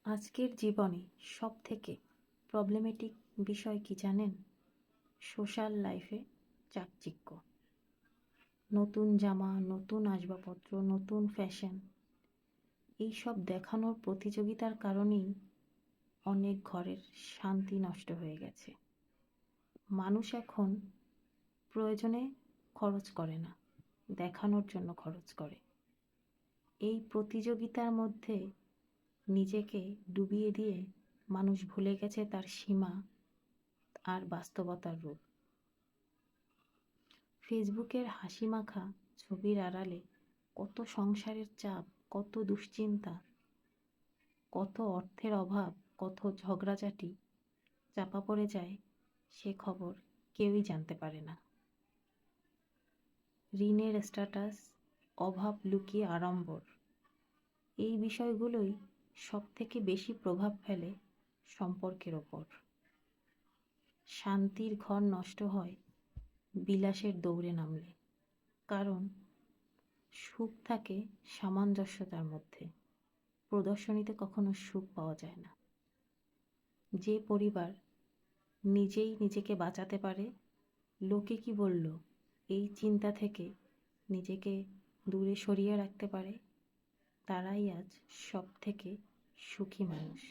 আজকের জীবনে সবথেকে প্রবলেমেটিক বিষয় কি জানেন? সোশ্যাল লাইফে চাকচিক্য, নতুন জামা, নতুন আসবাবপত্র, নতুন ফ্যাশন, এইসব দেখানোর প্রতিযোগিতার কারণেই অনেক ঘরের শান্তি নষ্ট হয়ে গেছে। মানুষ এখন প্রয়োজনে খরচ করে না, দেখানোর জন্য খরচ করে। এই প্রতিযোগিতার মধ্যে নিজেকে ডুবিয়ে দিয়ে মানুষ ভুলে গেছে তার সীমা আর বাস্তবতার রূপ। ফেসবুকের হাসিমাখা ছবির আড়ালে কত সংসারের চাপ, কত দুশ্চিন্তা, কত অর্থের অভাব, কত ঝগড়াঝাটি চাপা পড়ে যায়, সে খবর কেউই জানতে পারে না। ঋণের স্ট্যাটাস, অভাব লুকিয়ে আড়ম্বর, এই বিষয়গুলোই সবথেকে বেশি প্রভাব ফেলে সম্পর্কের ওপর। শান্তির ঘর নষ্ট হয় বিলাসের দৌড়ে নামলে, কারণ সুখ থাকে সামঞ্জস্যতার মধ্যে। প্রদর্শনীতে কখনো সুখ পাওয়া যায় না। যে পরিবার নিজেই নিজেকে বাঁচাতে পারে, লোকে কি বলল এই চিন্তা থেকে নিজেকে দূরে সরিয়ে রাখতে পারে, তারাই আজ সবথেকে সুখী মানুষ।